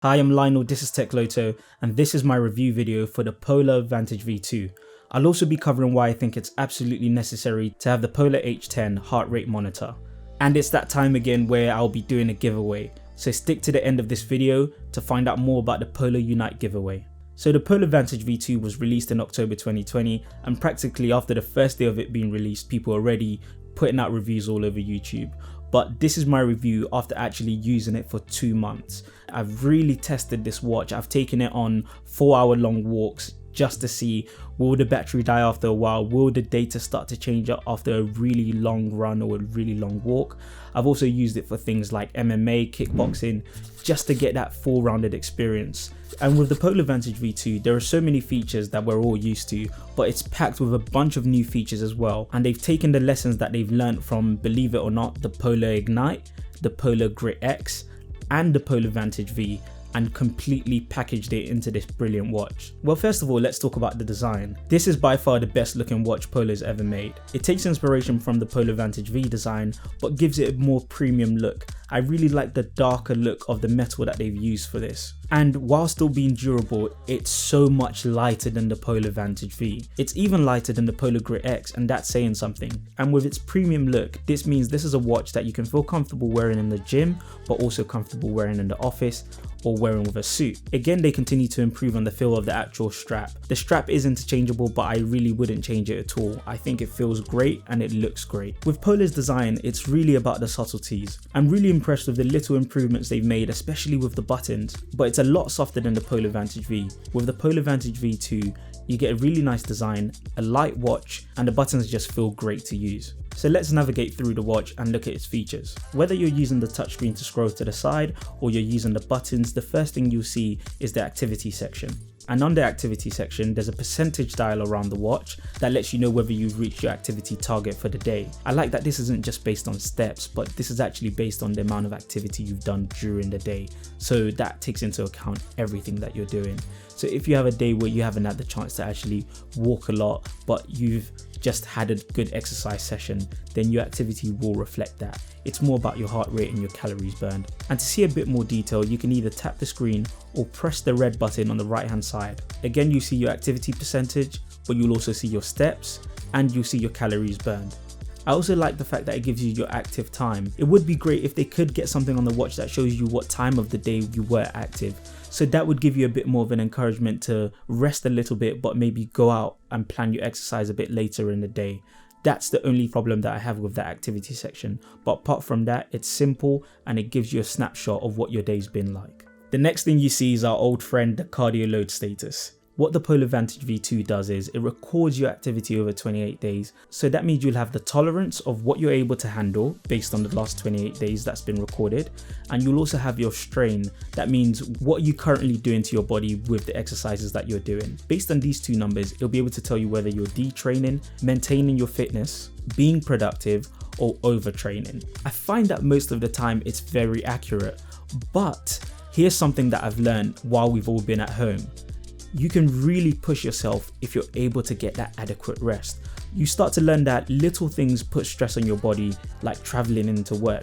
Hi, I'm Lionel, this is TECHLOTO, and this is my review video for the Polar Vantage V2. I'll also be covering why I think it's absolutely necessary to have the Polar H10 heart rate monitor. And it's that time again where I'll be doing a giveaway, so stick to the end of this video to find out more about the Polar Unite giveaway. So the Polar Vantage V2 was released in October 2020, and practically after the first day of it being released, people are already putting out reviews all over YouTube. But this is my review after actually using it for 2 months. I've really tested this watch. I've taken it on 4-hour long walks just to see, will the battery die after a while? Will the data start to change after a really long run or a really long walk? I've also used it for things like MMA, kickboxing, just to get that full rounded experience. And with the Polar Vantage V2, there are so many features that we're all used to, but it's packed with a bunch of new features as well. And they've taken the lessons that they've learned from, believe it or not, the Polar Ignite, the Polar Grit X, and the Polar Vantage V, and completely packaged it into this brilliant watch. Well, first of all, let's talk about the design. This is by far the best looking watch Polar's ever made. It takes inspiration from the Polar Vantage V design, but gives it a more premium look. I really like the darker look of the metal that they've used for this. And while still being durable, it's so much lighter than the Polar Vantage V. It's even lighter than the Polar Grit X, and that's saying something. And with its premium look, this means this is a watch that you can feel comfortable wearing in the gym, but also comfortable wearing in the office or wearing with a suit. Again, they continue to improve on the feel of the actual strap. The strap is interchangeable, but I really wouldn't change it at all. I think it feels great and it looks great. With Polar's design, it's really about the subtleties. I'm really impressed with the little improvements they've made, especially with the buttons, but it's a lot softer than the Polar Vantage V. With the Polar Vantage V2, you get a really nice design, a light watch, and the buttons just feel great to use. So let's navigate through the watch and look at its features. Whether you're using the touchscreen to scroll to the side or you're using the buttons, the first thing you'll see is the activity section. And on the activity section, there's a percentage dial around the watch that lets you know whether you've reached your activity target for the day. I like that this isn't just based on steps, but this is actually based on the amount of activity you've done during the day. So that takes into account everything that you're doing. So if you have a day where you haven't had the chance to actually walk a lot, but you've just had a good exercise session, then your activity will reflect that. It's more about your heart rate and your calories burned. And to see a bit more detail, you can either tap the screen or press the red button on the right hand side. Again, you see your activity percentage, but you'll also see your steps and you'll see your calories burned. I also like the fact that it gives you your active time. It would be great if they could get something on the watch that shows you what time of the day you were active. So that would give you a bit more of an encouragement to rest a little bit, but maybe go out and plan your exercise a bit later in the day. That's the only problem that I have with that activity section. But apart from that, it's simple and it gives you a snapshot of what your day's been like. The next thing you see is our old friend, the cardio load status. What the Polar Vantage V2 does is it records your activity over 28 days. So that means you'll have the tolerance of what you're able to handle based on the last 28 days that's been recorded. And you'll also have your strain. That means what you're currently doing to your body with the exercises that you're doing. Based on these two numbers, it'll be able to tell you whether you're detraining, maintaining your fitness, being productive, or overtraining. I find that most of the time it's very accurate. But here's something that I've learned while we've all been at home. You can really push yourself if you're able to get that adequate rest. You start to learn that little things put stress on your body, like traveling into work.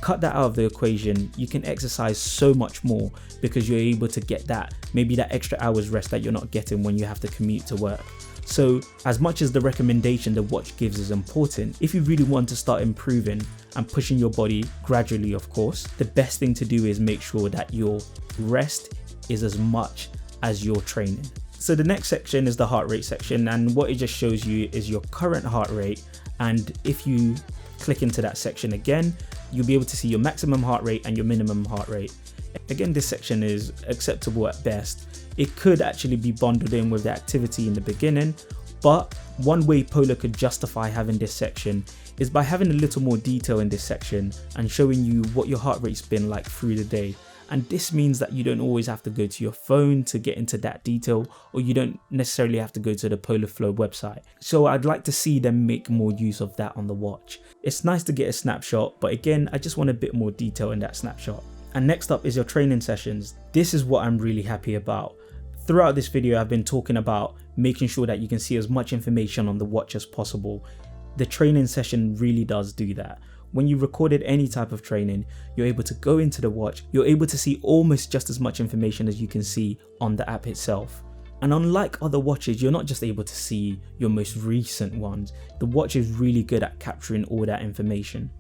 Cut that out of the equation, you can exercise so much more because you're able to get that, maybe that extra hour's rest that you're not getting when you have to commute to work. So as much as the recommendation the watch gives is important, if you really want to start improving and pushing your body gradually, of course, the best thing to do is make sure that your rest is as much as your training. So the next section is the heart rate section, and what it just shows you is your current heart rate. And if you click into that section again, you'll be able to see your maximum heart rate and your minimum heart rate. Again, this section is acceptable at best. It could actually be bundled in with the activity in the beginning, but one way Polar could justify having this section is by having a little more detail in this section and showing you what your heart rate's been like through the day. And this means that you don't always have to go to your phone to get into that detail, or you don't necessarily have to go to the Polar Flow website. So I'd like to see them make more use of that on the watch. It's nice to get a snapshot, but again, I just want a bit more detail in that snapshot. And next up is your training sessions. This is what I'm really happy about. Throughout this video, I've been talking about making sure that you can see as much information on the watch as possible. The training session really does do that. when you recorded any type of training, you're able to go into the watch, you're able to see almost just as much information as you can see on the app itself. And unlike other watches, you're not just able to see your most recent ones. The watch is really good at capturing all that information.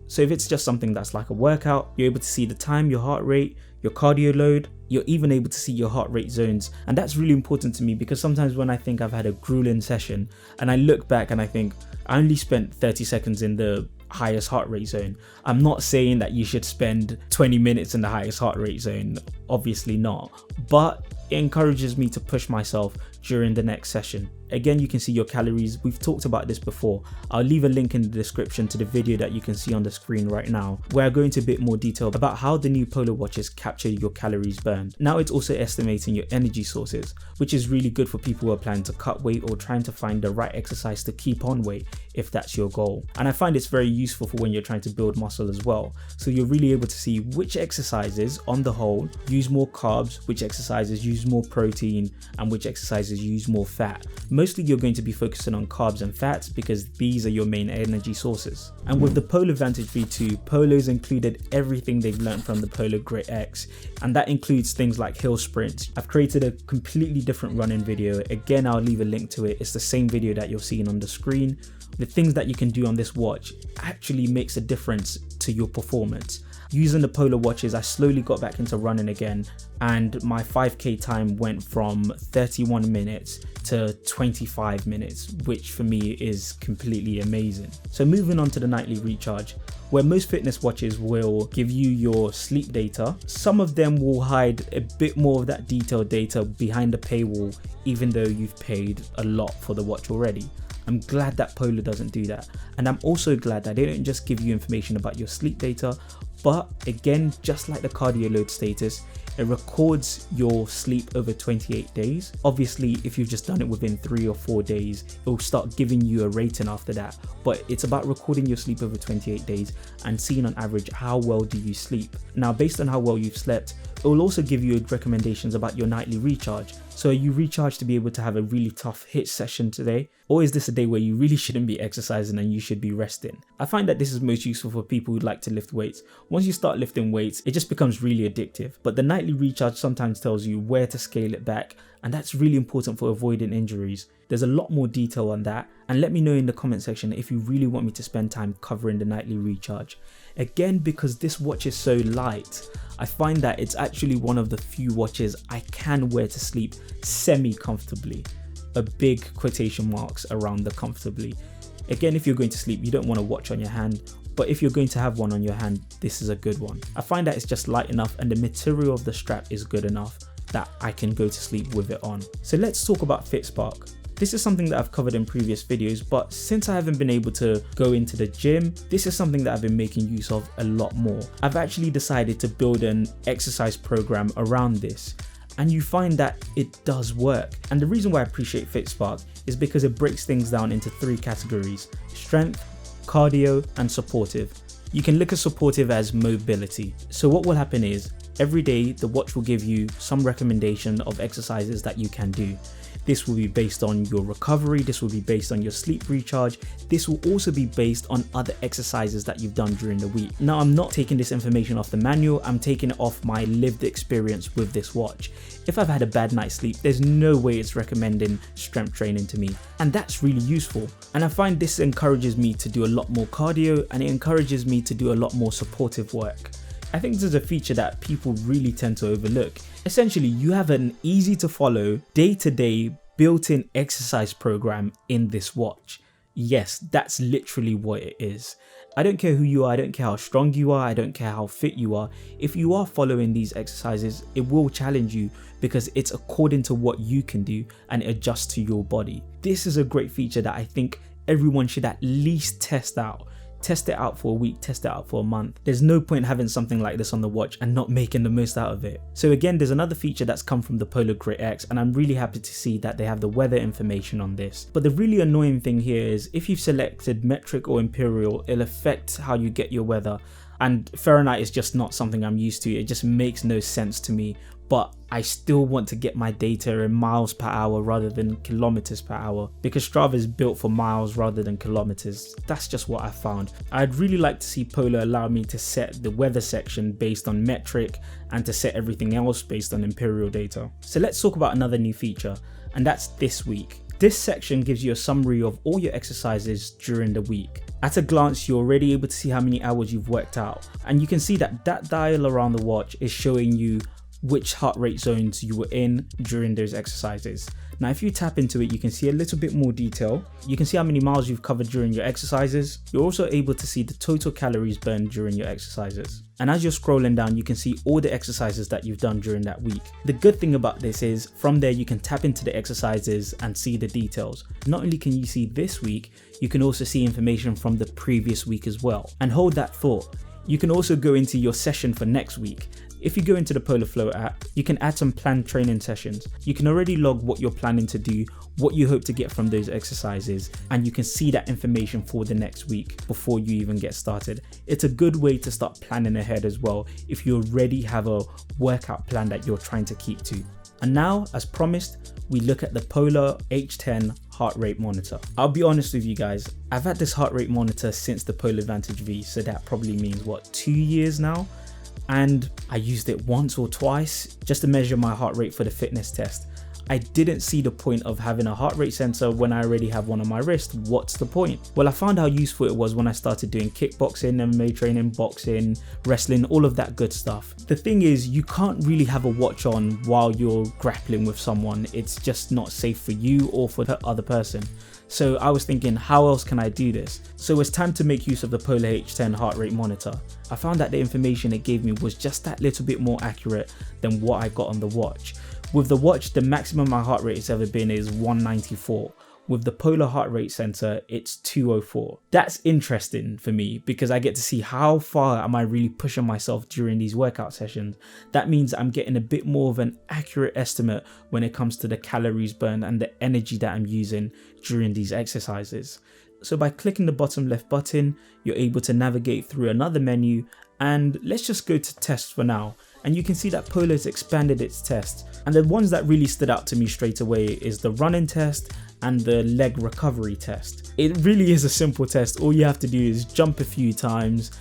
So if it's just something that's like a workout, you're able to see the time, your heart rate, your cardio load, you're even able to see your heart rate zones. And that's really important to me because sometimes when I think I've had a grueling session and I look back and I think I only spent 30 seconds in the highest heart rate zone. I'm not saying that you should spend 20 minutes in the highest heart rate zone, obviously not, but it encourages me to push myself during the next session. Again, you can see your calories. We've talked about this before. I'll leave a link in the description to the video that you can see on the screen right now, where I go into a bit more detail about how the new Polo watches capture your calories burned. Now it's also estimating your energy sources, which is really good for people who are planning to cut weight or trying to find the right exercise to keep on weight if that's your goal. And I find it's very useful for when you're trying to build muscle as well. So you're really able to see which exercises on the whole use more carbs, which exercises use more protein, and which exercises use more fat. Mostly you're going to be focusing on carbs and fats because these are your main energy sources. And with the Polo Vantage V2, Polo's included everything they've learned from the Polo Grit X, and that includes things like hill sprints. I've created a completely different running video. Again, I'll leave a link to it. It's the same video that you're seeing on the screen. The things that you can do on this watch actually makes a difference to your performance. Using the Polo watches, I slowly got back into running again, and my 5k time went from 31 minutes to 25 minutes, which for me is completely amazing. So moving on to the nightly recharge, where most fitness watches will give you your sleep data, some of them will hide a bit more of that detailed data behind the paywall, even though you've paid a lot for the watch already. I'm glad that Polo doesn't do that, and I'm also glad that they don't just give you information about your sleep data, but again, just like the cardio load status, it records your sleep over 28 days. Obviously, if you've just done it within 3 or 4 days, it will start giving you a rating after that. But it's about recording your sleep over 28 days and seeing on average how well do you sleep. Now, based on how well you've slept, it will also give you recommendations about your nightly recharge. So are you recharged to be able to have a really tough HIIT session today? Or is this a day where you really shouldn't be exercising and you should be resting? I find that this is most useful for people who like to lift weights. Once you start lifting weights, it just becomes really addictive. But the nightly recharge sometimes tells you where to scale it back, and that's really important for avoiding injuries. There's a lot more detail on that, and let me know in the comment section if you really want me to spend time covering the nightly recharge. Again, because this watch is so light, I find that it's actually one of the few watches I can wear to sleep semi-comfortably. A big quotation marks around the comfortably. Again, if you're going to sleep, you don't want a watch on your hand, but if you're going to have one on your hand, this is a good one. I find that it's just light enough and the material of the strap is good enough that I can go to sleep with it on. So let's talk about Fitspark. This is something that I've covered in previous videos, but since I haven't been able to go into the gym, this is something that I've been making use of a lot more. I've actually decided to build an exercise program around this, and you find that it does work. And the reason why I appreciate Fitspark is because it breaks things down into 3 categories: strength, cardio, and supportive. You can look at supportive as mobility. So what will happen is, every day the watch will give you some recommendation of exercises that you can do. This will be based on your recovery, this will be based on your sleep recharge, this will also be based on other exercises that you've done during the week. Now, I'm not taking this information off the manual, I'm taking it off my lived experience with this watch. If I've had a bad night's sleep, there's no way it's recommending strength training to me, and that's really useful. And I find this encourages me to do a lot more cardio, and it encourages me to do a lot more supportive work. I think this is a feature that people really tend to overlook. Essentially, you have an easy to follow, day-to-day built-in exercise program in this watch. Yes, that's literally what it is. I don't care who you are, I don't care how strong you are, I don't care how fit you are. If you are following these exercises, it will challenge you because it's according to what you can do and it adjusts to your body. This is a great feature that I think everyone should at least test out. Test it out for a week, test it out for a month. There's no point having something like this on the watch and not making the most out of it. So again, there's another feature that's come from the Polo Grit X, and I'm really happy to see that they have the weather information on this. But the really annoying thing here is if you've selected metric or imperial, it'll affect how you get your weather. And Fahrenheit is just not something I'm used to. It just makes no sense to me. but I still want to get my data in miles per hour rather than kilometers per hour, because Strava is built for miles rather than kilometers. That's just what I found. I'd really like to see Polar allow me to set the weather section based on metric and to set everything else based on imperial data. So let's talk about another new feature, and that's this week. This section gives you a summary of all your exercises during the week. At a glance, you're already able to see how many hours you've worked out, and you can see that dial around the watch is showing you which heart rate zones you were in during those exercises. Now, if you tap into it, you can see a little bit more detail. You can see how many miles you've covered during your exercises. You're also able to see the total calories burned during your exercises. And as you're scrolling down, you can see all the exercises that you've done during that week. The good thing about this is from there, you can tap into the exercises and see the details. Not only can you see this week, you can also see information from the previous week as well. And hold that thought. You can also go into your session for next week. If you go into the Polar Flow app, you can add some planned training sessions. You can already log what you're planning to do, what you hope to get from those exercises, and you can see that information for the next week before you even get started. It's a good way to start planning ahead as well if you already have a workout plan that you're trying to keep to. And now, as promised, we look at the Polar H10 heart rate monitor. I'll be honest with you guys, I've had this heart rate monitor since the Polar Vantage V, so that probably means 2 years now? And I used it once or twice just to measure my heart rate for the fitness test. I didn't see the point of having a heart rate sensor when I already have one on my wrist. What's the point? Well, I found how useful it was when I started doing kickboxing, MMA training, boxing, wrestling, all of that good stuff. The thing is, you can't really have a watch on while you're grappling with someone. It's just not safe for you or for the other person. So I was thinking, how else can I do this? So it's time to make use of the Polar H10 heart rate monitor. I found that the information it gave me was just that little bit more accurate than what I got on the watch. With the watch, the maximum my heart rate has ever been is 194. With the Polar heart rate sensor, it's 204. That's interesting for me because I get to see how far am I really pushing myself during these workout sessions. That means I'm getting a bit more of an accurate estimate when it comes to the calories burned and the energy that I'm using during these exercises. So by clicking the bottom left button, you're able to navigate through another menu, and let's just go to test for now. And you can see that Polar's expanded its test. And the ones that really stood out to me straight away is the running test and the leg recovery test. It really is a simple test. All you have to do is jump a few times,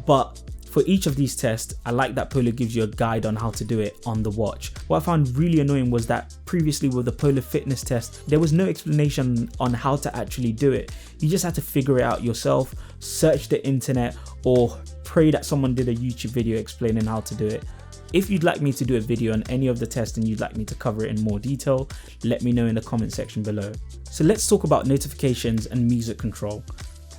but for each of these tests, I like that Polar gives you a guide on how to do it on the watch. What I found really annoying was that previously with the Polar fitness test, there was no explanation on how to actually do it. You just had to figure it out yourself, search the internet, or pray that someone did a YouTube video explaining how to do it. If you'd like me to do a video on any of the tests and you'd like me to cover it in more detail, let me know in the comment section below. So let's talk about notifications and music control.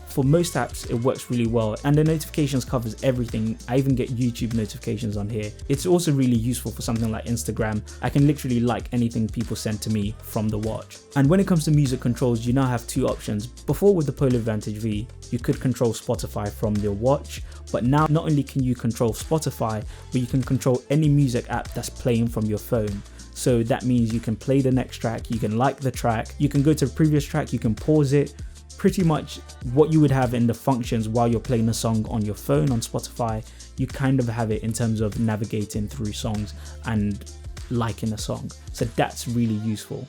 For most apps, it works really well, and the notifications covers everything. I even get YouTube notifications on here. It's also really useful for something like Instagram. I can literally like anything people send to me from the watch. And when it comes to music controls, you now have two options. Before with the Polar Vantage V, you could control Spotify from your watch, but now not only can you control Spotify, but you can control any music app that's playing from your phone. So that means you can play the next track, you can like the track, you can go to the previous track, you can pause it. Pretty much what you would have in the functions while you're playing a song on your phone on Spotify, you kind of have it in terms of navigating through songs and liking a song. So that's really useful.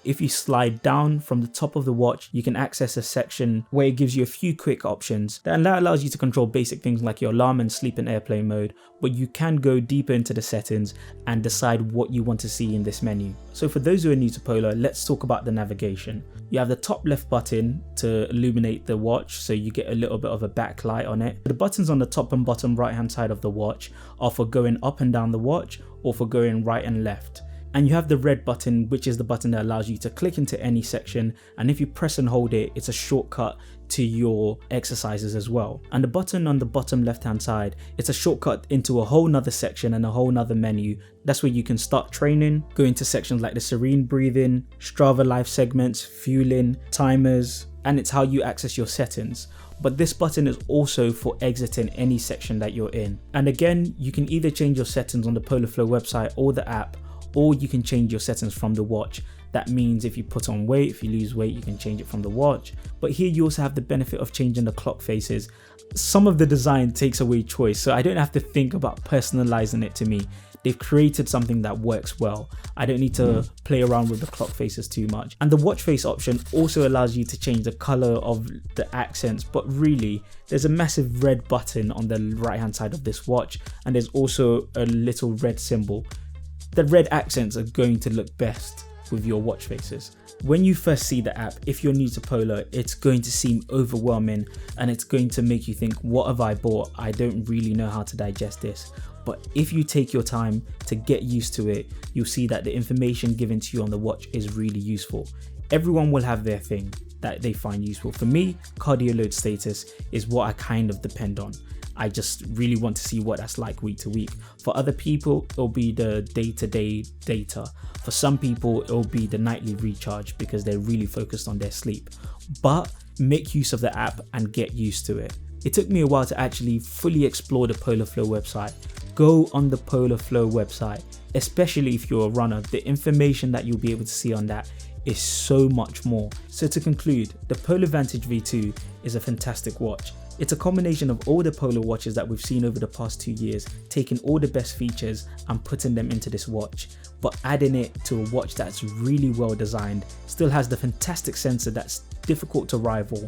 If you slide down from the top of the watch, you can access a section where it gives you a few quick options. And that allows you to control basic things like your alarm and sleep and airplane mode, but you can go deeper into the settings and decide what you want to see in this menu. So for those who are new to Polar, let's talk about the navigation. You have the top left button to illuminate the watch, so you get a little bit of a backlight on it. The buttons on the top and bottom right hand side of the watch are for going up and down the watch or for going right and left. And you have the red button, which is the button that allows you to click into any section, and if you press and hold it, it's a shortcut to your exercises as well. And the button on the bottom left hand side, it's a shortcut into a whole nother section and a whole nother menu. That's where you can start training, go into sections like the serene breathing, Strava live segments, fueling, timers, and it's how you access your settings. But this button is also for exiting any section that you're in. And again, you can either change your settings on the Polar Flow website or the app, or you can change your settings from the watch. That means if you put on weight, if you lose weight, you can change it from the watch. But here you also have the benefit of changing the clock faces. Some of the design takes away choice, so I don't have to think about personalizing it to me. They've created something that works well. I don't need to play around with the clock faces too much. And the watch face option also allows you to change the color of the accents, but really there's a massive red button on the right hand side of this watch, and there's also a little red symbol. The red accents are going to look best with your watch faces. When you first see the app, if you're new to Polar, it's going to seem overwhelming and it's going to make you think, what have I bought? I don't really know how to digest this. But if you take your time to get used to it, you'll see that the information given to you on the watch is really useful. Everyone will have their thing that they find useful. For me, cardio load status is what I kind of depend on. I just really want to see what that's like week to week. For other people, it'll be the day-to-day data. For some people, it'll be the nightly recharge because they're really focused on their sleep. But make use of the app and get used to it. It took me a while to actually fully explore the Polar Flow website. Go on the Polar Flow website, especially if you're a runner. The information that you'll be able to see on that is so much more. So to conclude, the Polar Vantage V2 is a fantastic watch. It's a combination of all the Polar watches that we've seen over the past 2 years, taking all the best features and putting them into this watch, but adding it to a watch that's really well designed, still has the fantastic sensor that's difficult to rival,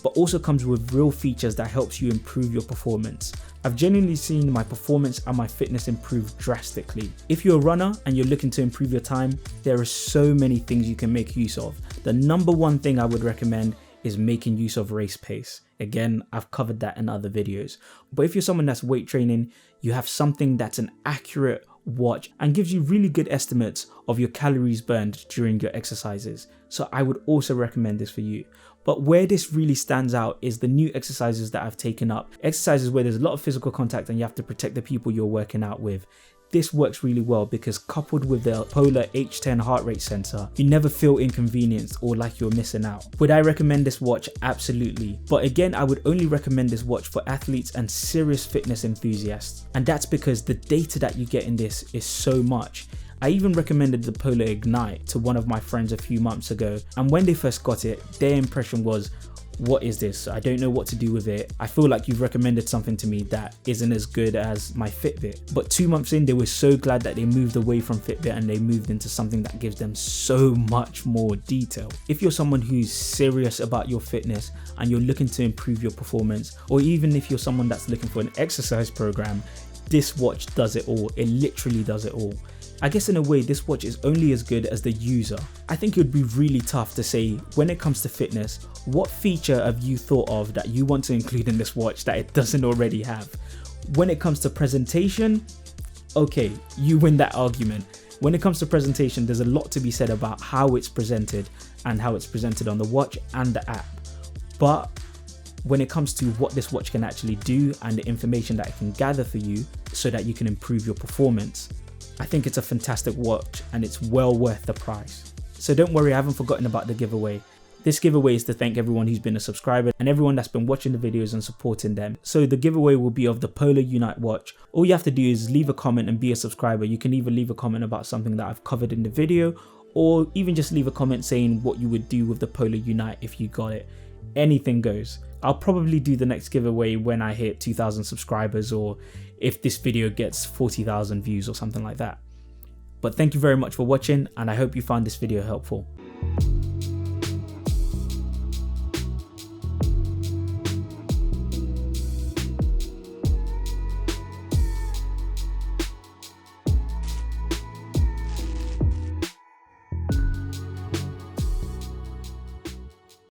but also comes with real features that helps you improve your performance. I've genuinely seen my performance and my fitness improve drastically. If you're a runner and you're looking to improve your time, there are so many things you can make use of. The number one thing I would recommend is making use of race pace. Again, I've covered that in other videos. But if you're someone that's weight training, you have something that's an accurate watch and gives you really good estimates of your calories burned during your exercises. So I would also recommend this for you. But where this really stands out is the new exercises that I've taken up. Exercises where there's a lot of physical contact and you have to protect the people you're working out with. This works really well because coupled with the Polar H10 heart rate sensor, you never feel inconvenienced or like you're missing out. Would I recommend this watch? Absolutely. But again, I would only recommend this watch for athletes and serious fitness enthusiasts. And that's because the data that you get in this is so much. I even recommended the Polar Ignite to one of my friends a few months ago, and when they first got it, their impression was, what is this? I don't know what to do with it. I feel like you've recommended something to me that isn't as good as my Fitbit. But 2 months in, they were so glad that they moved away from Fitbit and they moved into something that gives them so much more detail. If you're someone who's serious about your fitness and you're looking to improve your performance, or even if you're someone that's looking for an exercise program, this watch does it all. It literally does it all. I guess in a way, this watch is only as good as the user. I think it would be really tough to say, when it comes to fitness, what feature have you thought of that you want to include in this watch that it doesn't already have? When it comes to presentation, okay, you win that argument. When it comes to presentation, there's a lot to be said about how it's presented and how it's presented on the watch and the app. But when it comes to what this watch can actually do and the information that it can gather for you so that you can improve your performance, I think it's a fantastic watch and it's well worth the price. So don't worry, I haven't forgotten about the giveaway. This giveaway is to thank everyone who's been a subscriber and everyone that's been watching the videos and supporting them. So the giveaway will be of the Polar Unite watch. All you have to do is leave a comment and be a subscriber. You can either leave a comment about something that I've covered in the video, or even just leave a comment saying what you would do with the Polar Unite if you got it. Anything goes. I'll probably do the next giveaway when I hit 2,000 subscribers, or if this video gets 40,000 views or something like that. But thank you very much for watching, and I hope you found this video helpful.